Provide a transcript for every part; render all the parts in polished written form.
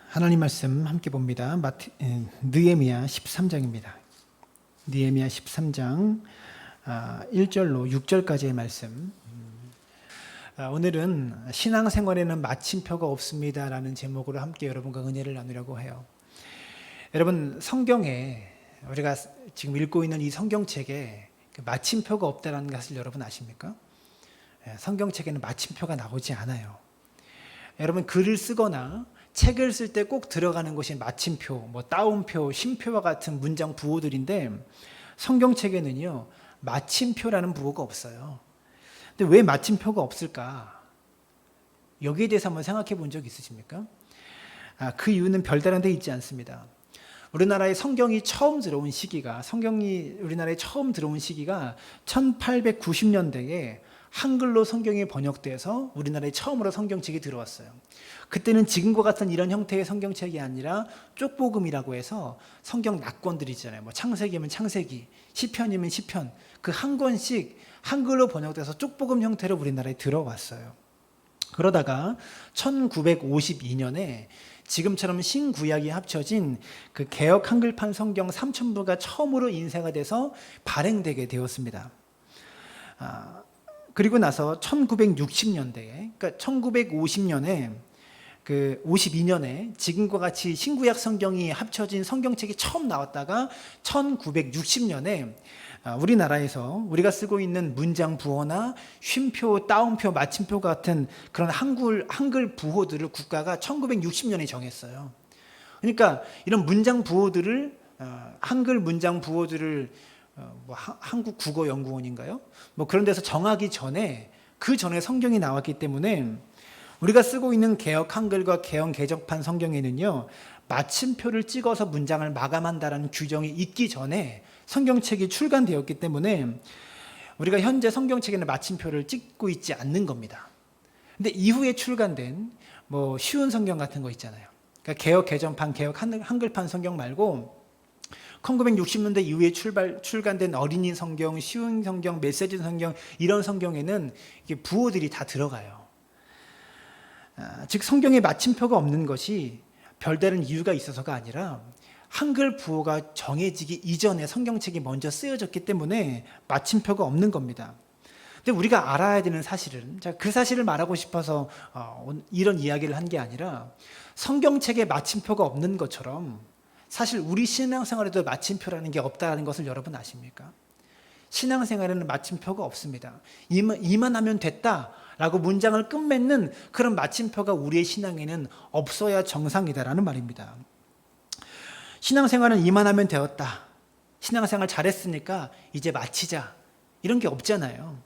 하나님 말씀 함께 봅니다. 느헤미야 13장입니다. 느헤미야 13장 1절로 6절까지의 말씀. 오늘은 신앙생활에는 마침표가 없습니다라는 제목으로 함께 여러분과 은혜를 나누려고 해요. 여러분, 성경에 우리가 지금 읽고 있는 이 성경책에 마침표가 없다는 것을 여러분 아십니까? 성경책에는 마침표가 나오지 않아요. 여러분, 글을 쓰거나 책을 쓸 때 꼭 들어가는 것이 마침표, 따옴표, 쉼표와 같은 문장 부호들인데 성경책에는요, 마침표라는 부호가 없어요. 근데 왜 마침표가 없을까? 여기에 대해서 한번 생각해 본 적 있으십니까? 그 이유는 별다른 데 있지 않습니다. 우리나라에 성경이 처음 들어온 시기가 1890년대에 한글로 성경이 번역돼서 우리나라에 처음으로 성경책이 들어왔어요. 그때는 지금과 같은 이런 형태의 성경책이 아니라 쪽복음이라고 해서 성경 낙권들 있잖아요. 창세기면 창세기, 시편이면 시편, 그 한 권씩 한글로 번역돼서 쪽복음 형태로 우리나라에 들어왔어요. 그러다가 1952년에 지금처럼 신구약이 합쳐진 그 개역 한글판 성경 3000부가 처음으로 인쇄가 돼서 발행되게 되었습니다. 그리고 나서 1960년대에, 그러니까 1950년에 52년에 지금과 같이 신구약 성경이 합쳐진 성경책이 처음 나왔다가 1960년에 우리나라에서 우리가 쓰고 있는 문장 부호나 쉼표, 따옴표, 마침표 같은 그런 한글 부호들을 국가가 1960년에 정했어요. 그러니까 이런 문장 부호들을 한글 문장 부호들을 한국국어연구원인가요? 그런 데서 정하기 전에 그 전에 성경이 나왔기 때문에 우리가 쓰고 있는 개역 한글과 개역 개정판 성경에는요, 마침표를 찍어서 문장을 마감한다는 규정이 있기 전에 성경책이 출간되었기 때문에 우리가 현재 성경책에는 마침표를 찍고 있지 않는 겁니다. 근데 이후에 출간된 쉬운 성경 같은 거 있잖아요. 그러니까 개역 개정판, 개역 한글판 성경 말고 1960년대 이후에 출간된 어린이 성경, 쉬운 성경, 메시지 성경, 이런 성경에는 이게 부호들이 다 들어가요. 즉 성경에 마침표가 없는 것이 별다른 이유가 있어서가 아니라 한글 부호가 정해지기 이전에 성경책이 먼저 쓰여졌기 때문에 마침표가 없는 겁니다. 근데 우리가 알아야 되는 사실은, 그 사실을 말하고 싶어서 이런 이야기를 한 게 아니라 성경책에 마침표가 없는 것처럼 사실 우리 신앙생활에도 마침표라는 게 없다는 것을 여러분 아십니까? 신앙생활에는 마침표가 없습니다. 이만 하면 됐다라고 문장을 끝맺는 그런 마침표가 우리의 신앙에는 없어야 정상이다라는 말입니다. 신앙생활은 이만 하면 되었다. 신앙생활 잘했으니까 이제 마치자. 이런 게 없잖아요.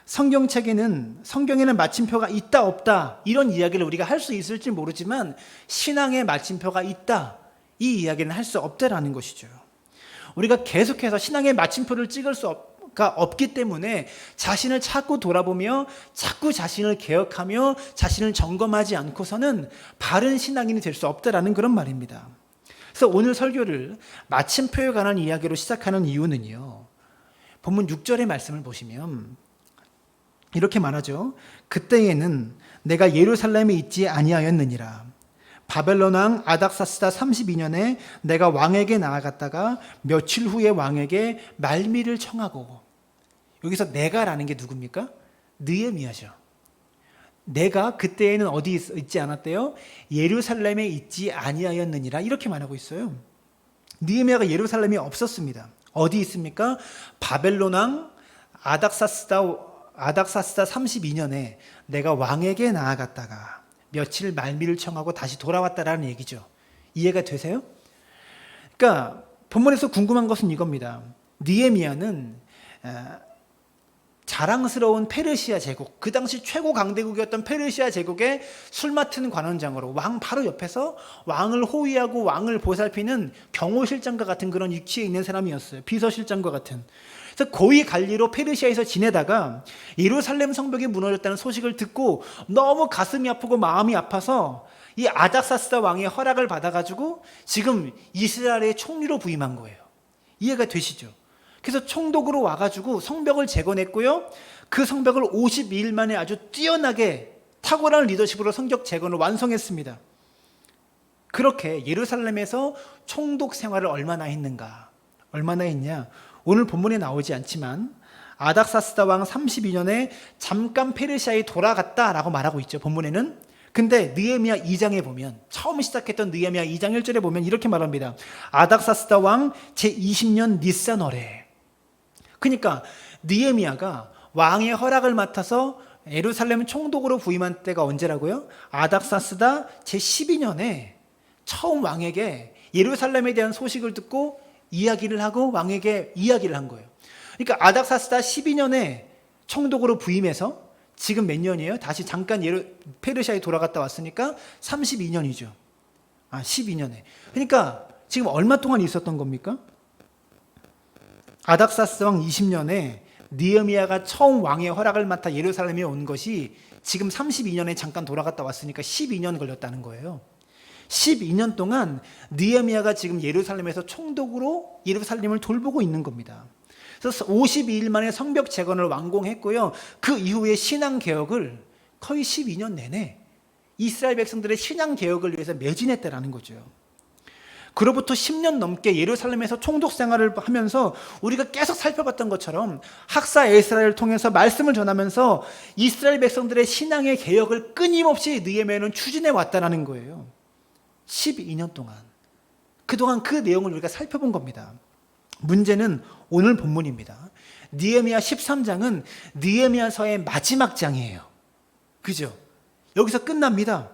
성경에는 마침표가 있다 없다 이런 이야기를 우리가 할 수 있을지 모르지만 신앙에 마침표가 있다. 이 이야기는 할 수 없다라는 것이죠. 우리가 계속해서 신앙의 마침표를 찍을 수가 없기 때문에 자신을 자꾸 돌아보며 자꾸 자신을 개혁하며 자신을 점검하지 않고서는 바른 신앙인이 될 수 없다라는 그런 말입니다. 그래서 오늘 설교를 마침표에 관한 이야기로 시작하는 이유는요, 본문 6절의 말씀을 보시면 이렇게 말하죠. 그때에는 내가 예루살렘에 있지 아니하였느니라. 바벨론 왕 아닥사스다 32년에 내가 왕에게 나아갔다가 며칠 후에 왕에게 말미를 청하고. 여기서 내가라는 게 누굽니까? 느헤미야죠. 내가 그때에는 어디 있지 않았대요? 예루살렘에 있지 아니하였느니라, 이렇게 말하고 있어요. 느헤미야가 예루살렘에 없었습니다. 어디 있습니까? 바벨론 왕 아닥사스다 32년에 내가 왕에게 나아갔다가 며칠 말미를 청하고 다시 돌아왔다라는 얘기죠. 이해가 되세요? 그러니까 본문에서 궁금한 것은 이겁니다. 느헤미야는 자랑스러운 페르시아 제국, 그 당시 최고 강대국이었던 페르시아 제국의 술 맡은 관원장으로 왕 바로 옆에서 왕을 호위하고 왕을 보살피는 경호실장과 같은 그런 위치에 있는 사람이었어요. 비서실장과 같은. 그래서 고위 관리로 페르시아에서 지내다가 예루살렘 성벽이 무너졌다는 소식을 듣고 너무 가슴이 아프고 마음이 아파서 이 아닥사스다 왕의 허락을 받아가지고 지금 이스라엘의 총리로 부임한 거예요. 이해가 되시죠? 그래서 총독으로 와가지고 성벽을 재건했고요. 그 성벽을 52일 만에 아주 뛰어나게 탁월한 리더십으로 성벽 재건을 완성했습니다. 그렇게 예루살렘에서 총독 생활을 얼마나 했는가? 얼마나 했냐? 오늘 본문에 나오지 않지만 아닥사스다 왕 32년에 잠깐 페르시아에 돌아갔다라고 말하고 있죠. 본문에는. 근데 느헤미야 2장에 보면, 처음 시작했던 느헤미야 2장 1절에 보면 이렇게 말합니다. 아닥사스다 왕 제20년 니산월에. 그러니까 느헤미야가 왕의 허락을 맡아서 예루살렘 총독으로 부임한 때가 언제라고요? 아닥사스다 제12년에 처음 왕에게 예루살렘에 대한 소식을 듣고 이야기를 하고 왕에게 이야기를 한 거예요. 그러니까 아닥사스다 12년에 총독으로 부임해서 지금 몇 년이에요? 다시 잠깐 페르시아에 돌아갔다 왔으니까 32년이죠. 12년에. 그러니까 지금 얼마 동안 있었던 겁니까? 아닥사스 왕 20년에 느헤미야가 처음 왕의 허락을 맡아 예루살렘에 온 것이 지금 32년에 잠깐 돌아갔다 왔으니까 12년 걸렸다는 거예요. 12년 동안 느헤미야가 지금 예루살렘에서 총독으로 예루살렘을 돌보고 있는 겁니다. 그래서 52일 만에 성벽 재건을 완공했고요. 그 이후에 신앙 개혁을 거의 12년 내내 이스라엘 백성들의 신앙 개혁을 위해서 매진했다라는 거죠. 그로부터 10년 넘게 예루살렘에서 총독 생활을 하면서 우리가 계속 살펴봤던 것처럼 학사 에스라를 통해서 말씀을 전하면서 이스라엘 백성들의 신앙의 개혁을 끊임없이 느헤미야는 추진해 왔다는 거예요. 12년 동안. 그동안 그 내용을 우리가 살펴본 겁니다. 문제는 오늘 본문입니다. 느헤미야 13장은 느헤미야서의 마지막 장이에요. 그죠? 여기서 끝납니다.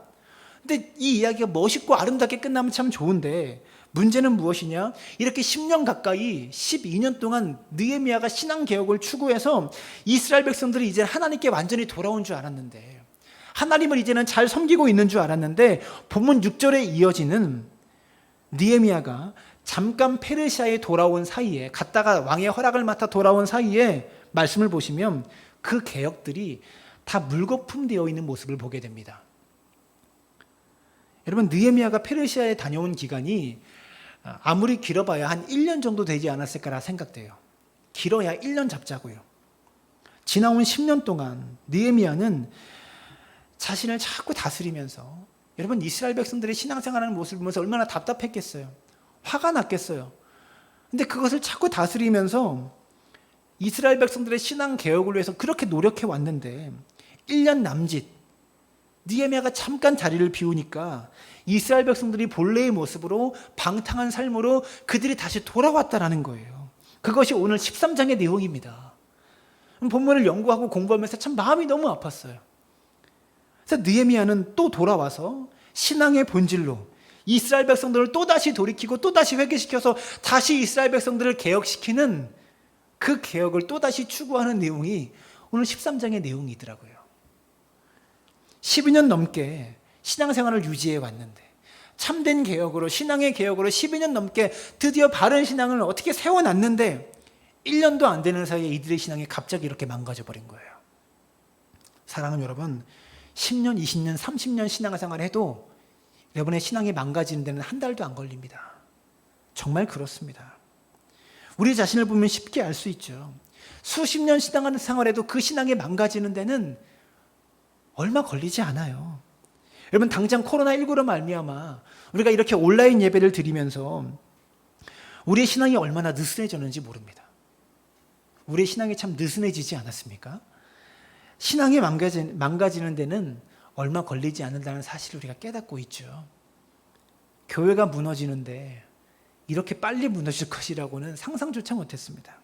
근데 이 이야기가 멋있고 아름답게 끝나면 참 좋은데 문제는 무엇이냐? 이렇게 10년 가까이 12년 동안 느헤미야가 신앙 개혁을 추구해서 이스라엘 백성들이 이제 하나님께 완전히 돌아온 줄 알았는데, 하나님을 이제는 잘 섬기고 있는 줄 알았는데, 본문 6절에 이어지는 느헤미야가 잠깐 페르시아에 돌아온 사이에, 갔다가 왕의 허락을 맡아 돌아온 사이에 말씀을 보시면 그 개혁들이 다 물거품되어 있는 모습을 보게 됩니다. 여러분, 느헤미야가 페르시아에 다녀온 기간이 아무리 길어봐야 한 1년 정도 되지 않았을까라 생각돼요. 길어야 1년 잡자고요. 지나온 10년 동안 느헤미야는 자신을 자꾸 다스리면서, 여러분 이스라엘 백성들의 신앙생활하는 모습을 보면서 얼마나 답답했겠어요. 화가 났겠어요. 근데 그것을 자꾸 다스리면서 이스라엘 백성들의 신앙 개혁을 위해서 그렇게 노력해 왔는데 1년 남짓 느헤미야가 잠깐 자리를 비우니까 이스라엘 백성들이 본래의 모습으로 방탕한 삶으로 그들이 다시 돌아왔다라는 거예요. 그것이 오늘 13장의 내용입니다. 본문을 연구하고 공부하면서 참 마음이 너무 아팠어요. 그래서 느헤미야는 또 돌아와서 신앙의 본질로 이스라엘 백성들을 또다시 돌이키고 또다시 회개시켜서 다시 이스라엘 백성들을 개혁시키는 그 개혁을 또다시 추구하는 내용이 오늘 13장의 내용이더라고요. 12년 넘게 신앙생활을 유지해 왔는데, 참된 개혁으로, 신앙의 개혁으로 12년 넘게 드디어 바른 신앙을 어떻게 세워놨는데 1년도 안 되는 사이에 이들의 신앙이 갑자기 이렇게 망가져버린 거예요. 사랑하는 여러분, 10년, 20년, 30년 신앙생활을 해도 여러분의 신앙이 망가지는 데는 한 달도 안 걸립니다. 정말 그렇습니다. 우리 자신을 보면 쉽게 알 수 있죠. 수십 년 신앙생활해도 그 신앙이 망가지는 데는 얼마 걸리지 않아요. 여러분, 당장 코로나19로 말미암아 우리가 이렇게 온라인 예배를 드리면서 우리의 신앙이 얼마나 느슨해졌는지 모릅니다. 우리의 신앙이 참 느슨해지지 않았습니까? 신앙이 망가지는 데는 얼마 걸리지 않는다는 사실을 우리가 깨닫고 있죠. 교회가 무너지는데 이렇게 빨리 무너질 것이라고는 상상조차 못했습니다.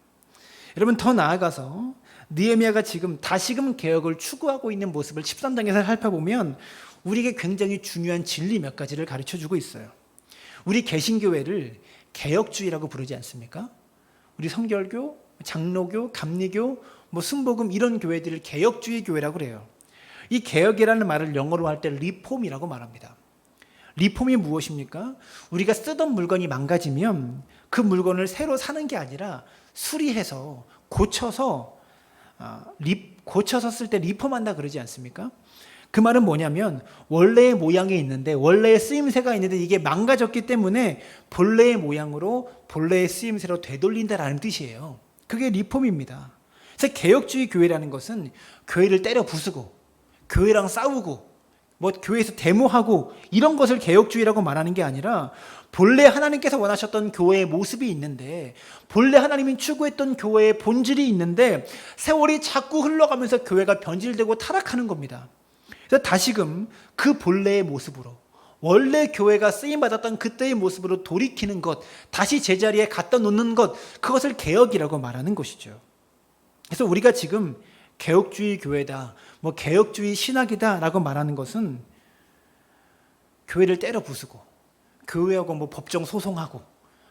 여러분, 더 나아가서 느헤미야가 지금 다시금 개혁을 추구하고 있는 모습을 13장에서 살펴보면 우리에게 굉장히 중요한 진리 몇 가지를 가르쳐주고 있어요. 우리 개신교회를 개혁주의라고 부르지 않습니까? 우리 성결교, 장로교, 감리교, 순복음 이런 교회들을 개혁주의 교회라고 그래요. 이 개혁이라는 말을 영어로 할 때 리폼이라고 말합니다. 리폼이 무엇입니까? 우리가 쓰던 물건이 망가지면 그 물건을 새로 사는 게 아니라 수리해서 고쳐서 쓸 때 리폼한다 그러지 않습니까? 그 말은 뭐냐면 원래의 모양이 있는데, 원래의 쓰임새가 있는데 이게 망가졌기 때문에 본래의 모양으로 본래의 쓰임새로 되돌린다라는 뜻이에요. 그게 리폼입니다. 그래서 개혁주의 교회라는 것은 교회를 때려 부수고 교회랑 싸우고 뭐 교회에서 데모하고 이런 것을 개혁주의라고 말하는 게 아니라 본래 하나님께서 원하셨던 교회의 모습이 있는데, 본래 하나님이 추구했던 교회의 본질이 있는데 세월이 자꾸 흘러가면서 교회가 변질되고 타락하는 겁니다. 그래서 다시금 그 본래의 모습으로, 원래 교회가 쓰임받았던 그때의 모습으로 돌이키는 것, 다시 제자리에 갖다 놓는 것, 그것을 개혁이라고 말하는 것이죠. 그래서 우리가 지금 개혁주의 교회다, 뭐 개혁주의 신학이다 라고 말하는 것은 교회를 때려 부수고 교회하고 뭐 법정 소송하고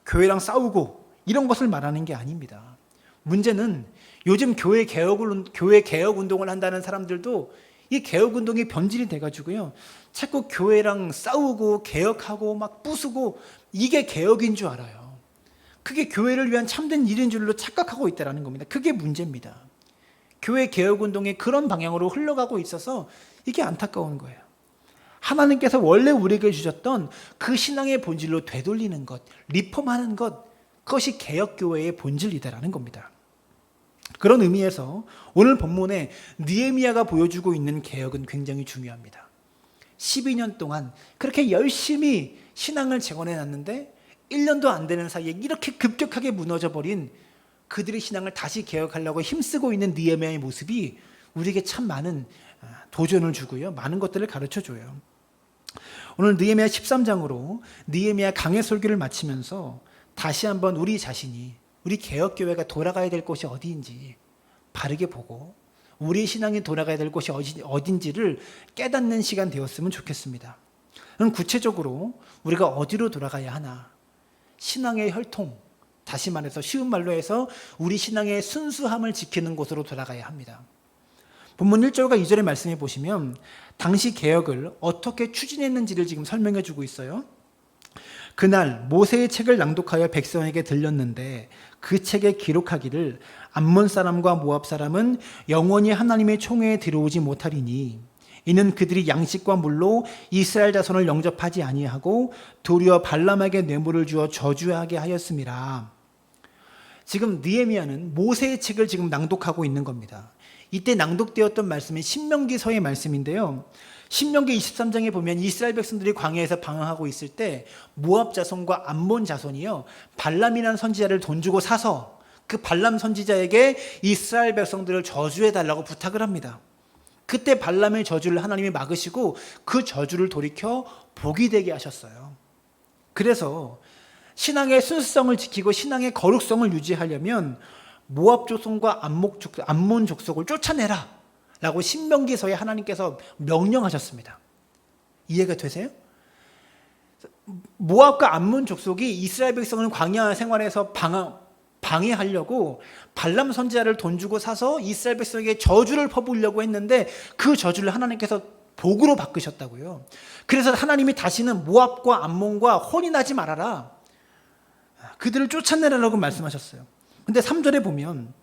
교회랑 싸우고 이런 것을 말하는 게 아닙니다. 문제는 요즘 교회 개혁 운동을 한다는 사람들도 이 개혁 운동이 변질이 돼가지고요, 자꾸 교회랑 싸우고 개혁하고 막 부수고 이게 개혁인 줄 알아요. 그게 교회를 위한 참된 일인 줄로 착각하고 있다는 겁니다. 그게 문제입니다. 교회 개혁 운동이 그런 방향으로 흘러가고 있어서 이게 안타까운 거예요. 하나님께서 원래 우리에게 주셨던 그 신앙의 본질로 되돌리는 것, 리폼하는 것, 그것이 개혁교회의 본질이다라는 겁니다. 그런 의미에서 오늘 본문에 느헤미야가 보여주고 있는 개혁은 굉장히 중요합니다. 12년 동안 그렇게 열심히 신앙을 재건해 놨는데 1년도 안 되는 사이에 이렇게 급격하게 무너져버린 그들의 신앙을 다시 개혁하려고 힘쓰고 있는 느헤미야의 모습이 우리에게 참 많은 도전을 주고요, 많은 것들을 가르쳐줘요. 오늘 느헤미야 13장으로 느헤미야 강해 설교를 마치면서 다시 한번 우리 자신이, 우리 개혁교회가 돌아가야 될 곳이 어디인지 바르게 보고 우리 신앙이 돌아가야 될 곳이 어딘지를 깨닫는 시간 되었으면 좋겠습니다. 그럼 구체적으로 우리가 어디로 돌아가야 하나? 신앙의 혈통, 다시 말해서 쉬운 말로 해서 우리 신앙의 순수함을 지키는 곳으로 돌아가야 합니다. 본문 1절과 2절의 말씀해 보시면 당시 개혁을 어떻게 추진했는지를 지금 설명해 주고 있어요. 그날 모세의 책을 낭독하여 백성에게 들렸는데 그 책에 기록하기를 암몬 사람과 모압 사람은 영원히 하나님의 총회에 들어오지 못하리니 이는 그들이 양식과 물로 이스라엘 자손을 영접하지 아니하고 도리어 발람에게 뇌물을 주어 저주하게 하였음이라. 지금 느헤미야는 모세의 책을 지금 낭독하고 있는 겁니다. 이때 낭독되었던 말씀이 신명기서의 말씀인데요, 신명기 23장에 보면 이스라엘 백성들이 광야에서 방황하고 있을 때 모압 자손과 암몬 자손이요, 발람이라는 선지자를 돈 주고 사서 그 발람 선지자에게 이스라엘 백성들을 저주해 달라고 부탁을 합니다. 그때 발람의 저주를 하나님이 막으시고 그 저주를 돌이켜 복이 되게 하셨어요. 그래서 신앙의 순수성을 지키고 신앙의 거룩성을 유지하려면 모압 족속과 암몬 족속을 쫓아내라 라고 신명기서에 하나님께서 명령하셨습니다. 이해가 되세요? 모압과 암몬 족속이 이스라엘 백성을 광야 생활에서 방해하려고 발람 선지자를 돈 주고 사서 이스라엘 백성에게 저주를 퍼부으려고 했는데 그 저주를 하나님께서 복으로 바꾸셨다고요. 그래서 하나님이 다시는 모압과 암몬과 혼인하지 말아라, 그들을 쫓아내라라고 말씀하셨어요. 근데 3절에 보면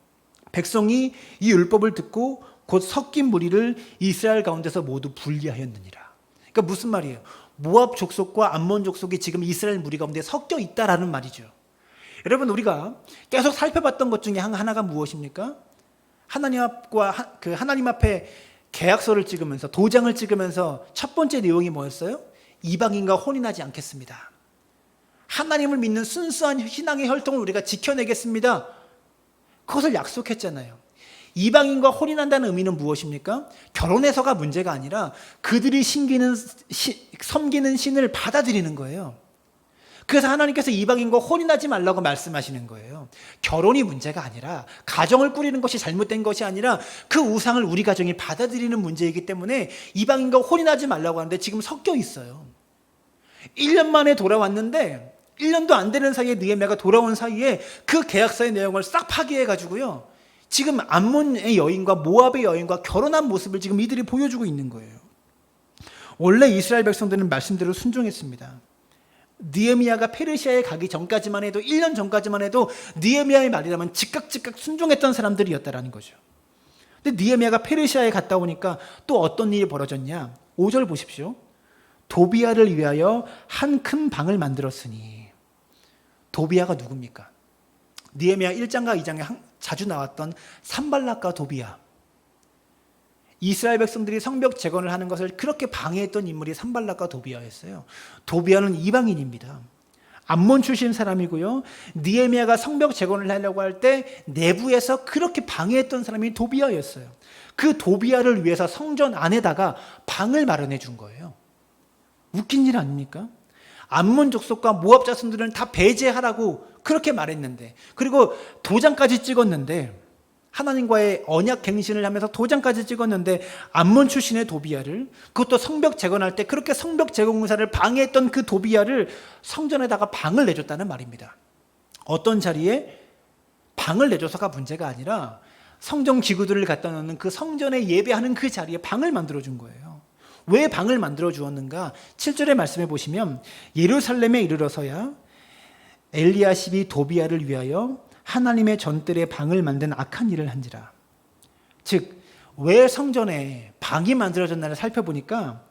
백성이 이 율법을 듣고 곧 섞인 무리를 이스라엘 가운데서 모두 분리하였느니라. 그러니까 무슨 말이에요? 모압 족속과 암몬 족속이 지금 이스라엘 무리 가운데 섞여 있다라는 말이죠. 여러분, 우리가 계속 살펴봤던 것 중에 하나가 무엇입니까? 하나님 앞에 계약서를 찍으면서, 도장을 찍으면서 첫 번째 내용이 뭐였어요? 이방인과 혼인하지 않겠습니다. 하나님을 믿는 순수한 신앙의 혈통을 우리가 지켜내겠습니다. 그것을 약속했잖아요. 이방인과 혼인한다는 의미는 무엇입니까? 결혼해서가 문제가 아니라 그들이 섬기는 신을 받아들이는 거예요. 그래서 하나님께서 이방인과 혼인하지 말라고 말씀하시는 거예요. 결혼이 문제가 아니라, 가정을 꾸리는 것이 잘못된 것이 아니라 그 우상을 우리 가정이 받아들이는 문제이기 때문에 이방인과 혼인하지 말라고 하는데 지금 섞여 있어요. 1년 만에 돌아왔는데 1년도 안 되는 사이에 느헤미야가 돌아온 사이에 그 계약서의 내용을 싹 파기해가지고요, 지금 암몬의 여인과 모압의 여인과 결혼한 모습을 지금 이들이 보여주고 있는 거예요. 원래 이스라엘 백성들은 말씀대로 순종했습니다. 느헤미야가 페르시아에 가기 전까지만 해도, 1년 전까지만 해도 느헤미야의 말이라면 즉각 순종했던 사람들이었다라는 거죠. 근데 느헤미야가 페르시아에 갔다 오니까 또 어떤 일이 벌어졌냐? 5절 보십시오. 도비야를 위하여 한 큰 방을 만들었으니. 도비야가 누굽니까? 느헤미야 1장과 2장에 자주 나왔던 산발락과 도비야. 이스라엘 백성들이 성벽 재건을 하는 것을 그렇게 방해했던 인물이 산발락과 도비아였어요. 도비아는 이방인입니다. 암몬 출신 사람이고요. 느헤미야가 성벽 재건을 하려고 할 때 내부에서 그렇게 방해했던 사람이 도비아였어요. 그 도비아를 위해서 성전 안에다가 방을 마련해 준 거예요. 웃긴 일 아닙니까? 암몬 족속과 모압 자손들은 다 배제하라고 그렇게 말했는데, 그리고 도장까지 찍었는데, 하나님과의 언약 갱신을 하면서 도장까지 찍었는데, 암몬 출신의 도비아를, 그것도 성벽 재건할 때 그렇게 성벽 재건 공사를 방해했던 그 도비아를 성전에다가 방을 내줬다는 말입니다. 어떤 자리에 방을 내줘서가 문제가 아니라 성전 기구들을 갖다 놓는 그 성전에 예배하는 그 자리에 방을 만들어준 거예요. 왜 방을 만들어 주었는가? 7절의 말씀에 보시면 예루살렘에 이르러서야 엘리야십이 도비아를 위하여 하나님의 전뜰에 방을 만든 악한 일을 한지라. 즉, 왜 성전에 방이 만들어졌나를 살펴보니까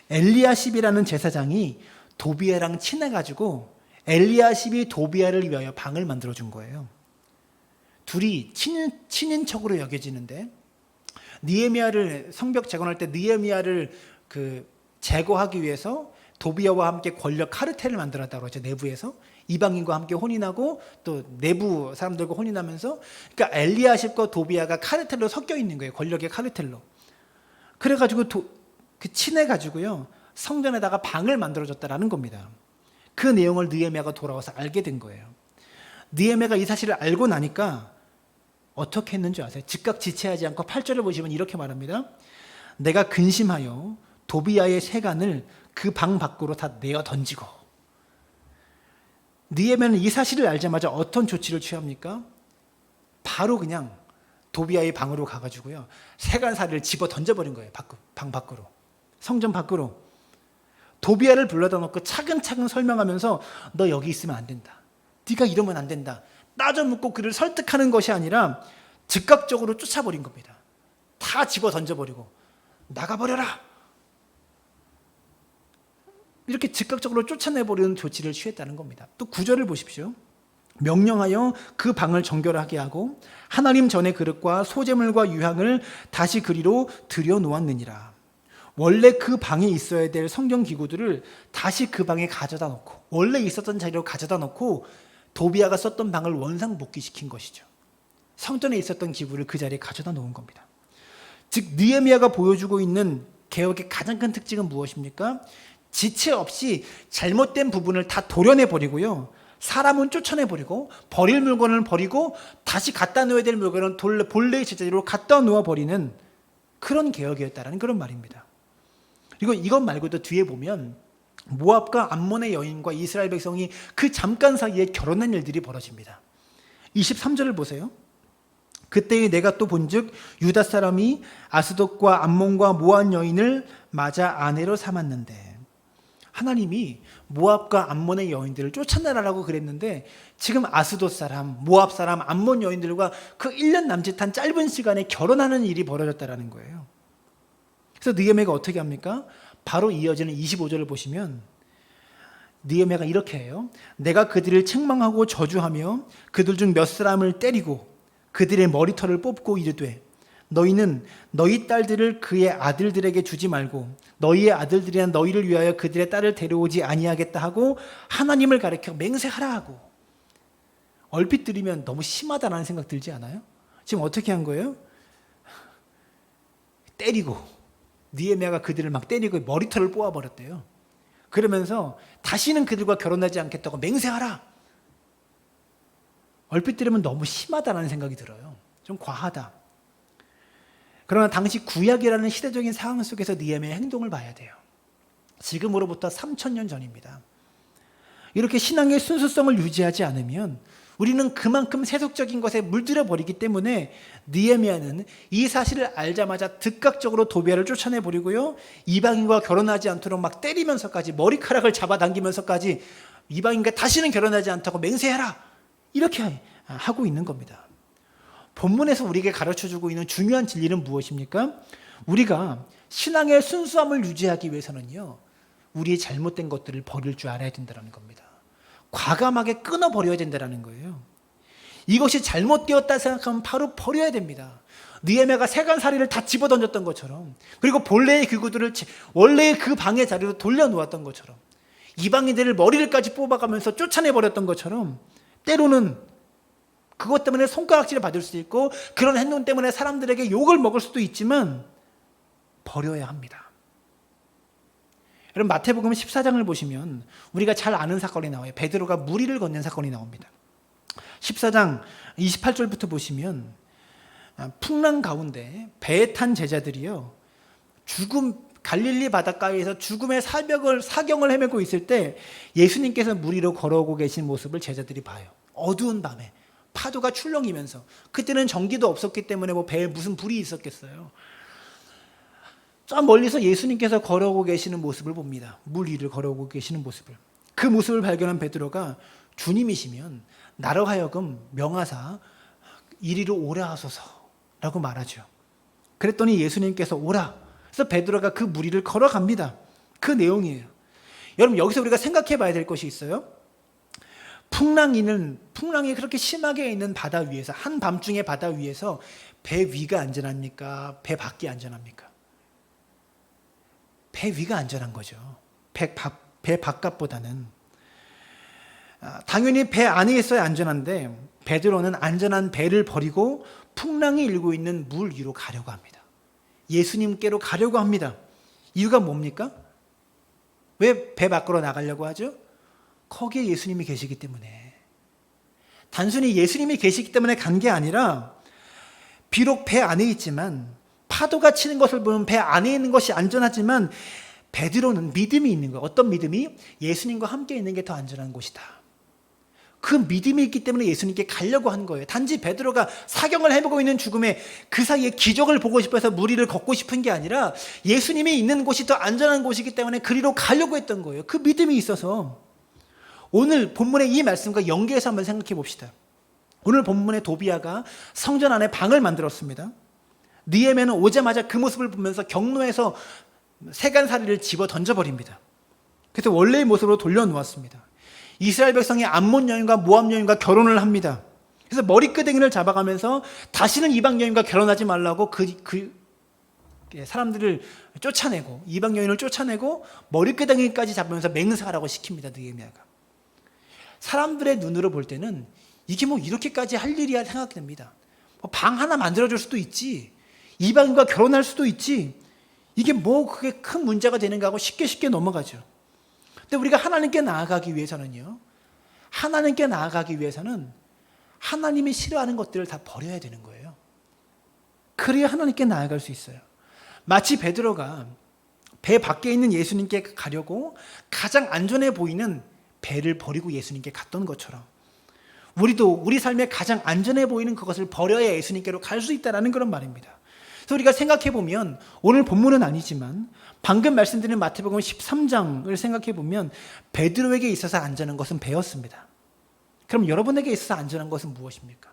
엘리야십이라는 제사장이 도비아랑 친해가지고 엘리야십이 도비아를 위하여 방을 만들어준 거예요. 둘이 친인척으로 여겨지는데, 느헤미야를 성벽 재건할 때 느헤미야를 제거하기 위해서 도비아와 함께 권력 카르텔을 만들었다고 그러죠. 내부에서 이방인과 함께 혼인하고 또 내부 사람들과 혼인하면서, 그러니까 엘리야십과 도비아가 카르텔로 섞여 있는 거예요. 권력의 카르텔로. 그래가지고 친해가지고요 성전에다가 방을 만들어줬다라는 겁니다. 그 내용을 느헤미야가 돌아와서 알게 된 거예요. 느헤미야가 이 사실을 알고 나니까 어떻게 했는지 아세요? 즉각 지체하지 않고 8절을 보시면 이렇게 말합니다. 내가 근심하여 도비아의 세간을 그 방 밖으로 다 내어 던지고. 느헤미야는 이 사실을 알자마자 어떤 조치를 취합니까? 바로 그냥 도비아의 방으로 가가지고요 세간살이를 집어 던져버린 거예요. 방 밖으로, 성전 밖으로. 도비아를 불러다 놓고 차근차근 설명하면서 너 여기 있으면 안 된다, 네가 이러면 안 된다, 따져 묻고 그를 설득하는 것이 아니라 즉각적으로 쫓아버린 겁니다. 다 집어 던져버리고 나가버려라, 이렇게 즉각적으로 쫓아내버리는 조치를 취했다는 겁니다. 또 9절을 보십시오. 명령하여 그 방을 정결하게 하고 하나님 전의 그릇과 소제물과 유향을 다시 그리로 들여놓았느니라. 원래 그 방에 있어야 될 성경 기구들을 다시 그 방에 가져다 놓고, 원래 있었던 자리로 가져다 놓고 도비아가 썼던 방을 원상복귀시킨 것이죠. 성전에 있었던 기구를 그 자리에 가져다 놓은 겁니다. 즉, 느헤미야가 보여주고 있는 개혁의 가장 큰 특징은 무엇입니까? 지체 없이 잘못된 부분을 다 도려내버리고요 사람은 쫓아내버리고, 버릴 물건을 버리고 다시 갖다 놓아야 될 물건은 본래의 제자리로 갖다 놓아버리는 그런 개혁이었다라는 그런 말입니다. 그리고 이것 말고도 뒤에 보면 모압과 암몬의 여인과 이스라엘 백성이 그 잠깐 사이에 결혼한 일들이 벌어집니다. 23절을 보세요. 그때에 내가 또 본즉 유다 사람이 아스돗과 암몬과 모압 여인을 맞아 아내로 삼았는데, 하나님이 모압과 암몬의 여인들을 쫓아내라라고 그랬는데 지금 아스돗 사람, 모압 사람, 암몬 여인들과 그 1년 남짓한 짧은 시간에 결혼하는 일이 벌어졌다라는 거예요. 그래서 느헤미야가 어떻게 합니까? 바로 이어지는 25절을 보시면 느헤미야가 이렇게 해요. 내가 그들을 책망하고 저주하며 그들 중 몇 사람을 때리고 그들의 머리털을 뽑고 이르되, 너희는 너희 딸들을 그의 아들들에게 주지 말고 너희의 아들들이나 너희를 위하여 그들의 딸을 데려오지 아니하겠다 하고 하나님을 가리켜 맹세하라 하고. 얼핏 들으면 너무 심하다라는 생각 들지 않아요? 지금 어떻게 한 거예요? 때리고, 느헤미야가 그들을 막 때리고 머리털을 뽑아버렸대요. 그러면서 다시는 그들과 결혼하지 않겠다고 맹세하라. 얼핏 들으면 너무 심하다라는 생각이 들어요. 좀 과하다. 그러나 당시 구약이라는 시대적인 상황 속에서 느헤미야의 행동을 봐야 돼요. 지금으로부터 3000년 전입니다. 이렇게 신앙의 순수성을 유지하지 않으면 우리는 그만큼 세속적인 것에 물들어 버리기 때문에 느헤미야는 이 사실을 알자마자 즉각적으로 도비아를 쫓아내버리고요 이방인과 결혼하지 않도록 막 때리면서까지, 머리카락을 잡아당기면서까지 이방인과 다시는 결혼하지 않다고 맹세해라, 이렇게 하고 있는 겁니다. 본문에서 우리에게 가르쳐주고 있는 중요한 진리는 무엇입니까? 우리가 신앙의 순수함을 유지하기 위해서는요 우리의 잘못된 것들을 버릴 줄 알아야 된다는 겁니다. 과감하게 끊어버려야 된다는 거예요. 이것이 잘못되었다 생각하면 바로 버려야 됩니다. 느헤미야가 세간살이를 다 집어던졌던 것처럼, 그리고 본래의 기구들을 원래의 그 방의 자리로 돌려놓았던 것처럼, 이방인들을 머리를까지 뽑아가면서 쫓아내버렸던 것처럼, 때로는 그것 때문에 손가락질을 받을 수도 있고 그런 행동 때문에 사람들에게 욕을 먹을 수도 있지만 버려야 합니다. 여러분, 마태복음 14장을 보시면 우리가 잘 아는 사건이 나와요. 베드로가 무리를 건넨 사건이 나옵니다. 14장 28절부터 보시면 풍랑 가운데 배에 탄 제자들이요, 갈릴리 바닷가에서 죽음의 사경을 헤매고 있을 때 예수님께서 물 위로 걸어오고 계신 모습을 제자들이 봐요. 어두운 밤에 파도가 출렁이면서, 그때는 전기도 없었기 때문에 배에 무슨 불이 있었겠어요. 저 멀리서 예수님께서 걸어오고 계시는 모습을 봅니다. 물 위를 걸어오고 계시는 모습을. 그 모습을 발견한 베드로가 주님이시면 나로 하여금 명하사 이리로 오라 하소서라고 말하죠. 그랬더니 예수님께서 오라. 그래서 베드로가 그 물 위를 걸어갑니다. 그 내용이에요. 여러분, 여기서 우리가 생각해 봐야 될 것이 있어요. 풍랑이 그렇게 심하게 있는 바다 위에서, 한밤중에 바다 위에서 배 위가 안전합니까? 배 밖이 안전합니까? 배 위가 안전한 거죠. 배 바깥보다는. 당연히 배 안에 있어야 안전한데 베드로는 안전한 배를 버리고 풍랑이 일고 있는 물 위로 가려고 합니다. 예수님께로 가려고 합니다. 이유가 뭡니까? 왜 배 밖으로 나가려고 하죠? 거기에 예수님이 계시기 때문에. 단순히 예수님이 계시기 때문에 간 게 아니라, 비록 배 안에 있지만, 파도가 치는 것을 보면 배 안에 있는 것이 안전하지만 베드로는 믿음이 있는 거예요. 어떤 믿음이? 예수님과 함께 있는 게 더 안전한 곳이다. 그 믿음이 있기 때문에 예수님께 가려고 한 거예요. 단지 베드로가 사경을 해보고 있는 죽음에 그 사이에 기적을 보고 싶어서 물 위를 걷고 싶은 게 아니라 예수님이 있는 곳이 더 안전한 곳이기 때문에 그리로 가려고 했던 거예요. 그 믿음이 있어서. 오늘 본문의 이 말씀과 연계해서 한번 생각해 봅시다. 오늘 본문의 도비아가 성전 안에 방을 만들었습니다. 느헤미야는 오자마자 그 모습을 보면서 경로에서 세간살이를 집어 던져버립니다. 그래서 원래의 모습으로 돌려놓았습니다. 이스라엘 백성이 암몬 여인과 모압 여인과 결혼을 합니다. 그래서 머리끄댕이를 잡아가면서 다시는 이방 여인과 결혼하지 말라고 그 사람들을 쫓아내고, 이방 여인을 쫓아내고 머리끄댕이까지 잡으면서 맹세하라고 시킵니다. 느헤미야가. 사람들의 눈으로 볼 때는 이게 이렇게까지 할 일이야 생각됩니다. 방 하나 만들어줄 수도 있지, 이방인과 결혼할 수도 있지, 이게 그게 큰 문제가 되는가 하고 쉽게 넘어가죠. 근데 우리가 하나님께 나아가기 위해서는 하나님이 싫어하는 것들을 다 버려야 되는 거예요. 그래야 하나님께 나아갈 수 있어요. 마치 베드로가 배 밖에 있는 예수님께 가려고 가장 안전해 보이는 배를 버리고 예수님께 갔던 것처럼, 우리도 우리 삶에 가장 안전해 보이는 그것을 버려야 예수님께로 갈 수 있다는 그런 말입니다. 그래서 우리가 생각해 보면, 오늘 본문은 아니지만 방금 말씀드린 마태복음 13장을 생각해 보면 베드로에게 있어서 안전한 것은 배였습니다. 그럼 여러분에게 있어서 안전한 것은 무엇입니까?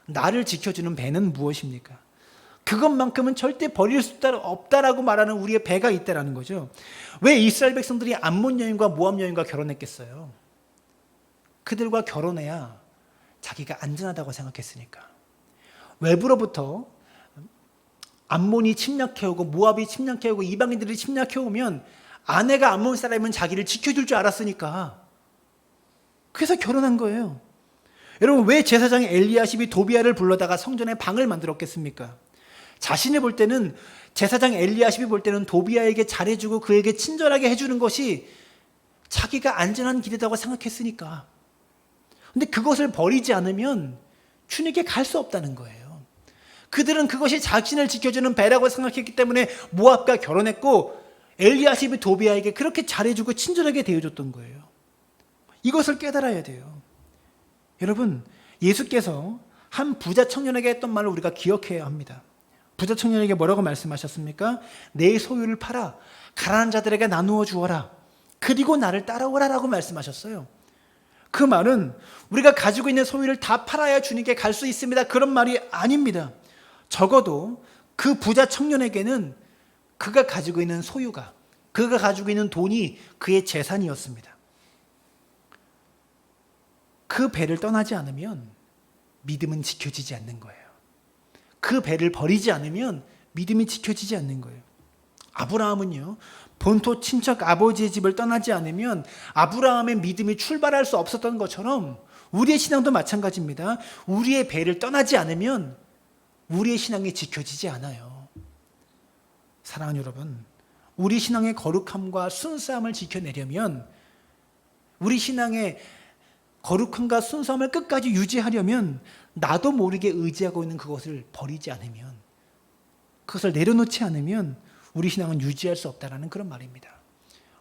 나를 지켜주는 배는 무엇입니까? 그것만큼은 절대 버릴 수 없다라고 말하는 우리의 배가 있다라는 거죠. 왜 이스라엘 백성들이 암몬 여인과 모압 여인과 결혼했겠어요? 그들과 결혼해야 자기가 안전하다고 생각했으니까. 외부로부터 암몬이 침략해오고 모압이 침략해오고 이방인들이 침략해오면 아내가 암몬 사람이면 자기를 지켜줄 줄 알았으니까. 그래서 결혼한 거예요. 여러분, 왜 제사장 엘리야십이 도비아를 불러다가 성전에 방을 만들었겠습니까? 자신이 볼 때는, 제사장 엘리야십이 볼 때는 도비아에게 잘해주고 그에게 친절하게 해주는 것이 자기가 안전한 길이라고 생각했으니까. 근데 그것을 버리지 않으면 주님께 갈 수 없다는 거예요. 그들은 그것이 자신을 지켜주는 배라고 생각했기 때문에 모압과 결혼했고, 엘리야십이 도비아에게 그렇게 잘해주고 친절하게 대해줬던 거예요. 이것을 깨달아야 돼요. 여러분, 예수께서 한 부자 청년에게 했던 말을 우리가 기억해야 합니다. 부자 청년에게 뭐라고 말씀하셨습니까? 내 소유를 팔아 가난한 자들에게 나누어 주어라, 그리고 나를 따라오라 라고 말씀하셨어요. 그 말은 우리가 가지고 있는 소유를 다 팔아야 주님께 갈 수 있습니다, 그런 말이 아닙니다. 적어도 그 부자 청년에게는 그가 가지고 있는 소유가, 그가 가지고 있는 돈이 그의 재산이었습니다. 그 배를 떠나지 않으면 믿음은 지켜지지 않는 거예요. 그 배를 버리지 않으면 믿음이 지켜지지 않는 거예요. 아브라함은요, 본토 친척 아버지의 집을 떠나지 않으면 아브라함의 믿음이 출발할 수 없었던 것처럼 우리의 신앙도 마찬가지입니다. 우리의 배를 떠나지 않으면 우리의 신앙이 지켜지지 않아요. 사랑하는 여러분, 우리 신앙의 거룩함과 순수함을 지켜내려면, 우리 신앙의 거룩함과 순수함을 끝까지 유지하려면 나도 모르게 의지하고 있는 그것을 버리지 않으면, 그것을 내려놓지 않으면 우리 신앙은 유지할 수 없다는 그런 말입니다.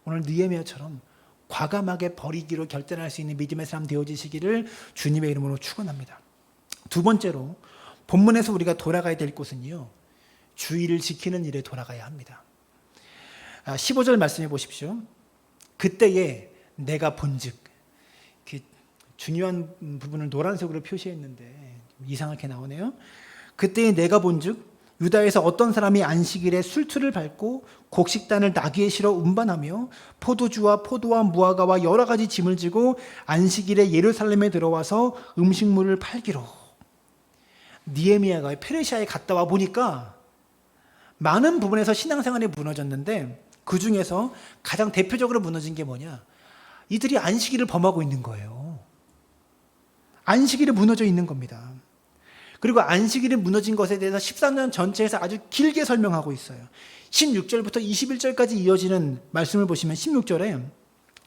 오늘 느헤미야처럼 과감하게 버리기로 결단할 수 있는 믿음의 사람 되어지시기를 주님의 이름으로 축원합니다. 두 번째로 본문에서 우리가 돌아가야 될 곳은요, 주의를 지키는 일에 돌아가야 합니다. 15절 말씀해 보십시오. 그때에 내가 본즉, 중요한 부분을 노란색으로 표시했는데 이상하게 나오네요. 그때에 내가 본즉 유다에서 어떤 사람이 안식일에 술투를 밟고 곡식단을 나귀에 실어 운반하며 포도주와 포도와 무화과와 여러 가지 짐을 지고 안식일에 예루살렘에 들어와서 음식물을 팔기로. 느헤미야가 페르시아에 갔다 와 보니까 많은 부분에서 신앙생활이 무너졌는데 그 중에서 가장 대표적으로 무너진 게 뭐냐? 이들이 안식일을 범하고 있는 거예요. 안식일이 무너져 있는 겁니다. 그리고 안식일이 무너진 것에 대해서 14년 전체에서 아주 길게 설명하고 있어요. 16절부터 21절까지 이어지는 말씀을 보시면 16절에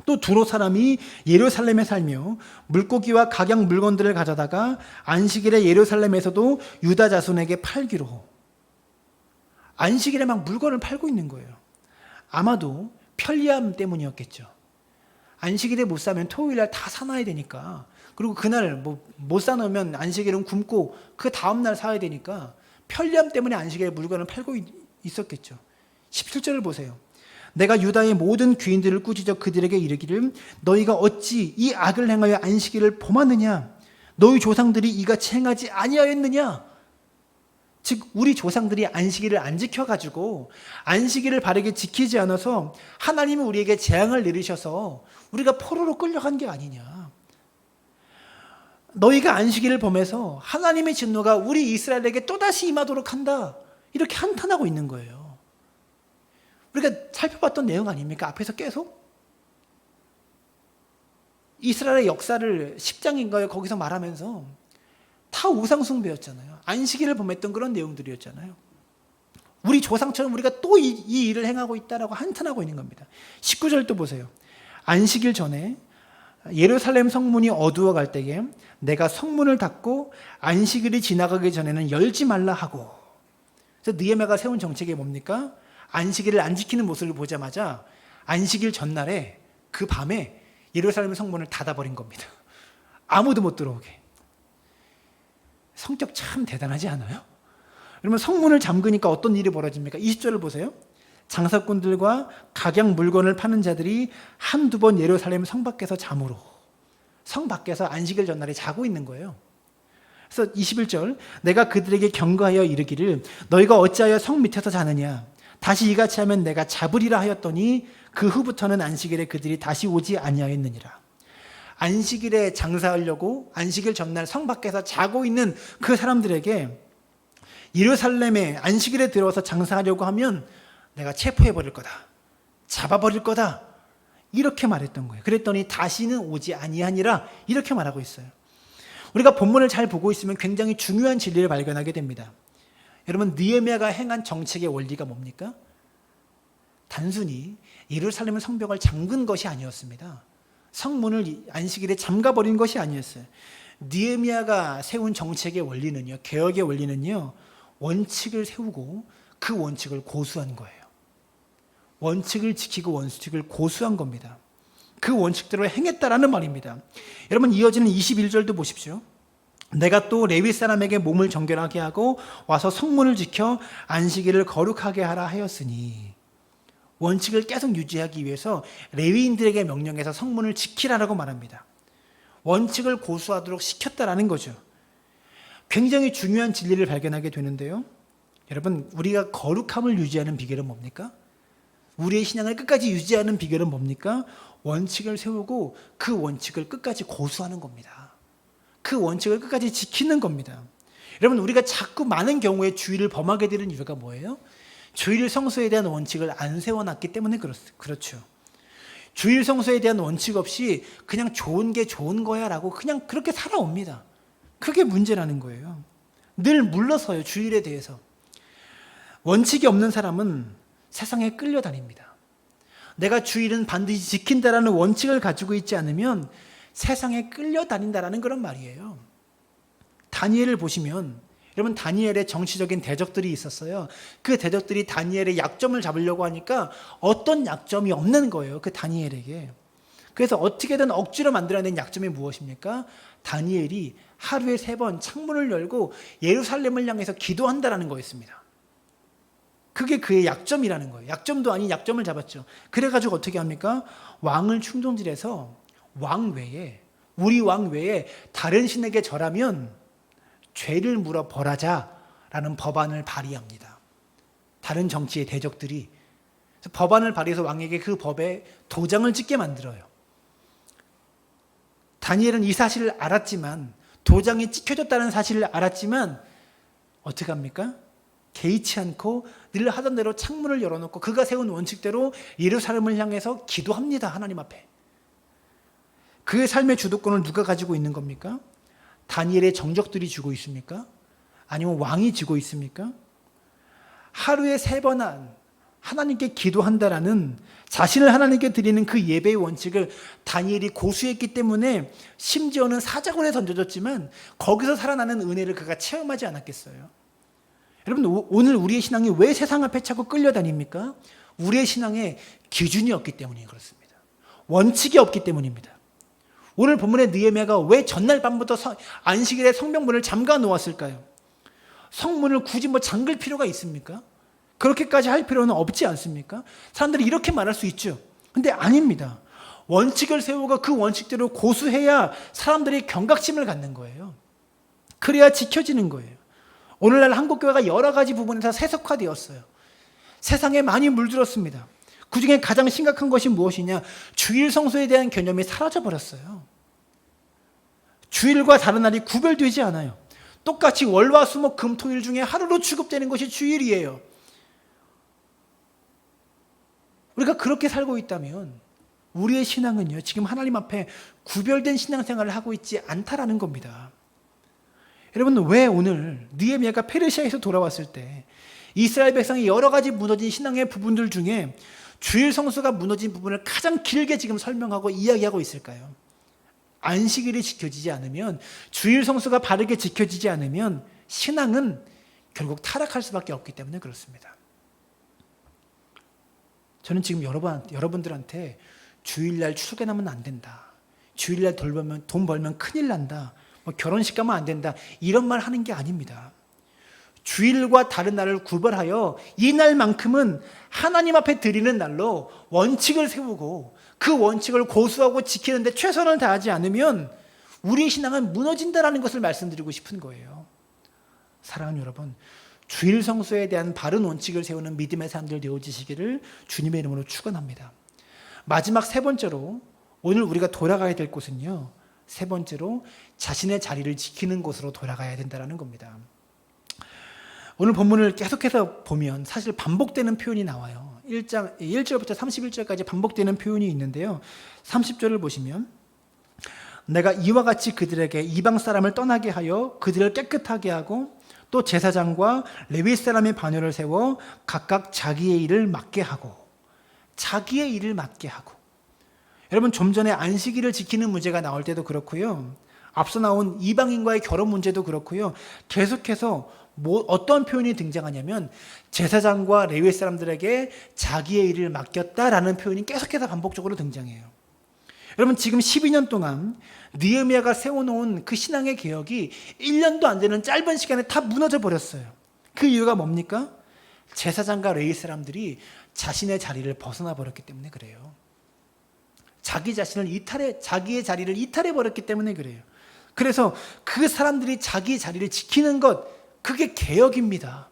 또 두로 사람이 예루살렘에 살며 물고기와 각양 물건들을 가져다가 안식일에 예루살렘에서도 유다 자손에게 팔기로. 안식일에 막 물건을 팔고 있는 거예요. 아마도 편리함 때문이었겠죠. 안식일에 못 사면 토요일날 다 사놔야 되니까, 그리고 그날 못 사놓으면 안식일은 굶고 그 다음날 사야 되니까 편리함 때문에 안식일에 물건을 팔고 있었겠죠. 17절을 보세요. 내가 유다의 모든 귀인들을 꾸짖어 그들에게 이르기를 너희가 어찌 이 악을 행하여 안식일을 범하느냐? 너희 조상들이 이같이 행하지 아니하였느냐? 즉 우리 조상들이 안식일을 안 지켜가지고 안식일을 바르게 지키지 않아서 하나님이 우리에게 재앙을 내리셔서 우리가 포로로 끌려간 게 아니냐. 너희가 안식일을 범해서 하나님의 진노가 우리 이스라엘에게 또다시 임하도록 한다. 이렇게 한탄하고 있는 거예요. 우리가 살펴봤던 내용 아닙니까? 앞에서 계속 이스라엘의 역사를 10장인가요? 거기서 말하면서 다 우상숭배였잖아요. 안식일을 범했던 그런 내용들이었잖아요. 우리 조상처럼 우리가 또 이 일을 행하고 있다라고 한탄하고 있는 겁니다. 19절도 보세요. 안식일 전에 예루살렘 성문이 어두워 갈 때에 내가 성문을 닫고 안식일이 지나가기 전에는 열지 말라 하고. 그래서 느헤미야가 세운 정책이 뭡니까? 안식일을 안 지키는 모습을 보자마자 안식일 전날에 그 밤에 예루살렘 성문을 닫아버린 겁니다. 아무도 못 들어오게. 성격 참 대단하지 않아요? 그러면 성문을 잠그니까 어떤 일이 벌어집니까? 20절을 보세요. 장사꾼들과 각양 물건을 파는 자들이 한두 번 예루살렘 성 밖에서 잠으로, 성 밖에서 안식일 전날에 자고 있는 거예요. 그래서 21절 내가 그들에게 경고하여 이르기를 너희가 어찌하여 성 밑에서 자느냐? 다시 이같이 하면 내가 잡으리라 하였더니 그 후부터는 안식일에 그들이 다시 오지 아니하였느니라. 안식일에 장사하려고 안식일 전날 성 밖에서 자고 있는 그 사람들에게 예루살렘에 안식일에 들어와서 장사하려고 하면 내가 체포해버릴 거다. 잡아버릴 거다. 이렇게 말했던 거예요. 그랬더니 다시는 오지 아니하니라 이렇게 말하고 있어요. 우리가 본문을 잘 보고 있으면 굉장히 중요한 진리를 발견하게 됩니다. 여러분, 느헤미야가 행한 정책의 원리가 뭡니까? 단순히 예루살렘 성벽을 잠근 것이 아니었습니다. 성문을 안식일에 잠가버린 것이 아니었어요. 느헤미야가 세운 정책의 원리는요, 개혁의 원리는요, 원칙을 세우고 그 원칙을 고수한 거예요. 원칙을 지키고 원칙을 고수한 겁니다. 그 원칙대로 행했다라는 말입니다. 여러분, 이어지는 21절도 보십시오. 내가 또 레위 사람에게 몸을 정결하게 하고 와서 성문을 지켜 안식일을 거룩하게 하라 하였으니, 원칙을 계속 유지하기 위해서 레위인들에게 명령해서 성문을 지키라라고 말합니다. 원칙을 고수하도록 시켰다라는 거죠. 굉장히 중요한 진리를 발견하게 되는데요. 여러분, 우리가 거룩함을 유지하는 비결은 뭡니까? 우리의 신앙을 끝까지 유지하는 비결은 뭡니까? 원칙을 세우고 그 원칙을 끝까지 고수하는 겁니다. 그 원칙을 끝까지 지키는 겁니다. 여러분, 우리가 자꾸 많은 경우에 주일을 범하게 되는 이유가 뭐예요? 주일 성수에 대한 원칙을 안 세워놨기 때문에 그렇죠. 주일 성수에 대한 원칙 없이 그냥 좋은 게 좋은 거야 라고 그냥 그렇게 살아옵니다. 그게 문제라는 거예요. 늘 물러서요, 주일에 대해서. 원칙이 없는 사람은 세상에 끌려다닙니다. 내가 주일은 반드시 지킨다라는 원칙을 가지고 있지 않으면 세상에 끌려다닌다라는 그런 말이에요. 다니엘을 보시면, 여러분, 다니엘의 정치적인 대적들이 있었어요. 그 대적들이 다니엘의 약점을 잡으려고 하니까 어떤 약점이 없는 거예요, 그 다니엘에게. 그래서 어떻게든 억지로 만들어낸 약점이 무엇입니까? 다니엘이 하루에 3번 창문을 열고 예루살렘을 향해서 기도한다라는 거였습니다. 그게 그의 약점이라는 거예요. 약점도 아닌 약점을 잡았죠. 그래가지고 어떻게 합니까? 왕을 충동질해서 왕 외에, 우리 왕 외에 다른 신에게 절하면 죄를 물어 벌하자라는 법안을 발의합니다. 다른 정치의 대적들이 법안을 발의해서 왕에게 그 법에 도장을 찍게 만들어요. 다니엘은 이 사실을 알았지만, 도장이 찍혀졌다는 사실을 알았지만 어떻게 합니까? 개의치 않고 늘 하던 대로 창문을 열어놓고 그가 세운 원칙대로 예루살렘을 향해서 기도합니다. 하나님 앞에. 그의 삶의 주도권을 누가 가지고 있는 겁니까? 다니엘의 정적들이 쥐고 있습니까? 아니면 왕이 쥐고 있습니까? 하루에 3번 하나님께 기도한다라는, 자신을 하나님께 드리는 그 예배의 원칙을 다니엘이 고수했기 때문에 심지어는 사자굴에 던져졌지만 거기서 살아나는 은혜를 그가 체험하지 않았겠어요? 여러분, 오늘 우리의 신앙이 왜 세상 앞에 자꾸 끌려다닙니까? 우리의 신앙에 기준이 없기 때문이 그렇습니다. 원칙이 없기 때문입니다. 오늘 본문의 느헤미야가 왜 전날 밤부터 안식일에 성명문을 잠가 놓았을까요? 성문을 굳이 잠글 필요가 있습니까? 그렇게까지 할 필요는 없지 않습니까? 사람들이 이렇게 말할 수 있죠. 근데 아닙니다. 원칙을 세우고 그 원칙대로 고수해야 사람들이 경각심을 갖는 거예요. 그래야 지켜지는 거예요. 오늘날 한국교회가 여러 가지 부분에서 세속화되었어요. 세상에 많이 물들었습니다. 그중에 가장 심각한 것이 무엇이냐? 주일 성수에 대한 개념이 사라져버렸어요. 주일과 다른 날이 구별되지 않아요. 똑같이 월화 수목 금 토일 중에 하루로 취급되는 것이 주일이에요. 우리가 그렇게 살고 있다면 우리의 신앙은요, 지금 하나님 앞에 구별된 신앙생활을 하고 있지 않다라는 겁니다. 여러분, 왜 오늘 느헤미야가 페르시아에서 돌아왔을 때 이스라엘 백성이 여러 가지 무너진 신앙의 부분들 중에 주일 성수가 무너진 부분을 가장 길게 지금 설명하고 이야기하고 있을까요? 안식일이 지켜지지 않으면, 주일 성수가 바르게 지켜지지 않으면 신앙은 결국 타락할 수밖에 없기 때문에 그렇습니다. 저는 지금 여러분들한테 주일날 출근하면 안 된다, 주일날 돈 벌면 큰일 난다, 결혼식 가면 안 된다, 이런 말 하는 게 아닙니다. 주일과 다른 날을 구별하여 이 날만큼은 하나님 앞에 드리는 날로 원칙을 세우고 그 원칙을 고수하고 지키는데 최선을 다하지 않으면 우리의 신앙은 무너진다는 것을 말씀드리고 싶은 거예요. 사랑하는 여러분, 주일 성수에 대한 바른 원칙을 세우는 믿음의 사람들 되어지시기를 주님의 이름으로 축원합니다. 마지막 3번째로 오늘 우리가 돌아가야 될 곳은요, 3번째로 자신의 자리를 지키는 곳으로 돌아가야 된다는 겁니다. 오늘 본문을 계속해서 보면 사실 반복되는 표현이 나와요. 1절부터 31절까지 반복되는 표현이 있는데요. 30절을 보시면, 내가 이와 같이 그들에게 이방 사람을 떠나게 하여 그들을 깨끗하게 하고 또 제사장과 레위 사람의 반열을 세워 각각 자기의 일을 맡게 하고, 자기의 일을 맡게 하고. 여러분, 좀 전에 안식일을 지키는 문제가 나올 때도 그렇고요, 앞서 나온 이방인과의 결혼 문제도 그렇고요, 계속해서 어떤 표현이 등장하냐면 제사장과 레위 사람들에게 자기의 일을 맡겼다라는 표현이 계속해서 반복적으로 등장해요. 여러분, 지금 12년 동안 느헤미야가 세워놓은 그 신앙의 개혁이 1년도 안 되는 짧은 시간에 다 무너져 버렸어요. 그 이유가 뭡니까? 제사장과 레위 사람들이 자신의 자리를 벗어나 버렸기 때문에 그래요. 자기의 자리를 이탈해 버렸기 때문에 그래요. 그래서 그 사람들이 자기의 자리를 지키는 것, 그게 개혁입니다.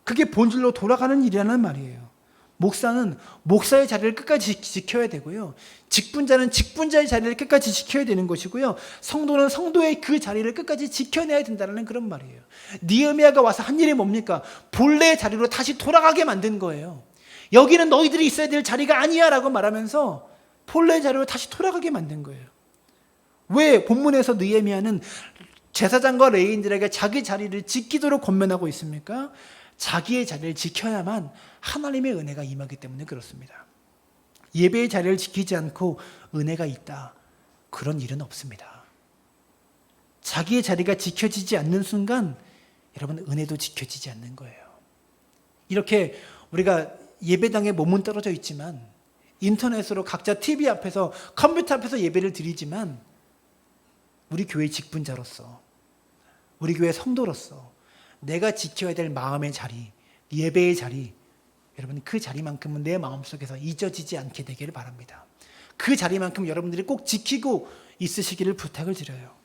그게 본질로 돌아가는 일이라는 말이에요. 목사는 목사의 자리를 끝까지 지켜야 되고요. 직분자는 직분자의 자리를 끝까지 지켜야 되는 것이고요. 성도는 성도의 그 자리를 끝까지 지켜내야 된다는 그런 말이에요. 느헤미야가 와서 한 일이 뭡니까? 본래의 자리로 다시 돌아가게 만든 거예요. 여기는 너희들이 있어야 될 자리가 아니야 라고 말하면서 본래의 자리로 다시 돌아가게 만든 거예요. 왜 본문에서 느헤미야는 제사장과 레위인들에게 자기 자리를 지키도록 권면하고 있습니까? 자기의 자리를 지켜야만 하나님의 은혜가 임하기 때문에 그렇습니다. 예배의 자리를 지키지 않고 은혜가 있다. 그런 일은 없습니다. 자기의 자리가 지켜지지 않는 순간 여러분 은혜도 지켜지지 않는 거예요. 이렇게 우리가 예배당에 몸은 떨어져 있지만 인터넷으로 각자 TV 앞에서 컴퓨터 앞에서 예배를 드리지만 우리 교회 직분자로서 우리 교회 성도로서 내가 지켜야 될 마음의 자리, 예배의 자리, 여러분 그 자리만큼은 내 마음속에서 잊어지지 않게 되기를 바랍니다. 그 자리만큼 여러분들이 꼭 지키고 있으시기를 부탁을 드려요.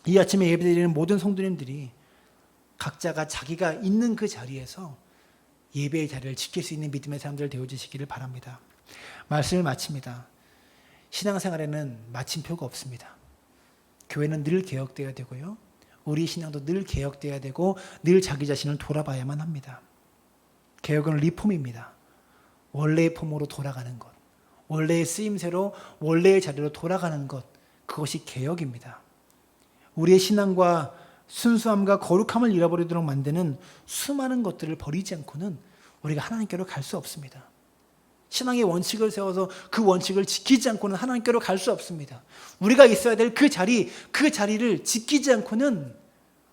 이 아침에 예배드리는 모든 성도님들이 각자가 자기가 있는 그 자리에서 예배의 자리를 지킬 수 있는 믿음의 사람들 되어주시기를 바랍니다. 말씀을 마칩니다. 신앙생활에는 마침표가 없습니다. 교회는 늘 개혁되어야 되고요. 우리 신앙도 늘 개혁되어야 되고 늘 자기 자신을 돌아봐야만 합니다. 개혁은 리폼입니다. 원래의 폼으로 돌아가는 것, 원래의 쓰임새로 원래의 자리로 돌아가는 것, 그것이 개혁입니다. 우리의 신앙과 순수함과 거룩함을 잃어버리도록 만드는 수많은 것들을 버리지 않고는 우리가 하나님께로 갈 수 없습니다. 신앙의 원칙을 세워서 그 원칙을 지키지 않고는 하나님께로 갈 수 없습니다. 우리가 있어야 될 그 자리를 지키지 않고는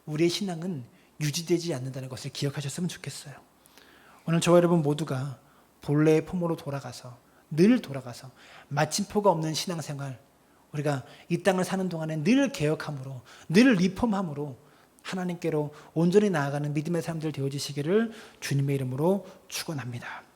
우리의 신앙은 유지되지 않는다는 것을 기억하셨으면 좋겠어요. 오늘 저와 여러분 모두가 본래의 폼으로 돌아가서 늘 돌아가서 마침표가 없는 신앙생활, 우리가 이 땅을 사는 동안에 늘 개혁함으로 늘 리폼함으로 하나님께로 온전히 나아가는 믿음의 사람들 되어주시기를 주님의 이름으로 축원합니다.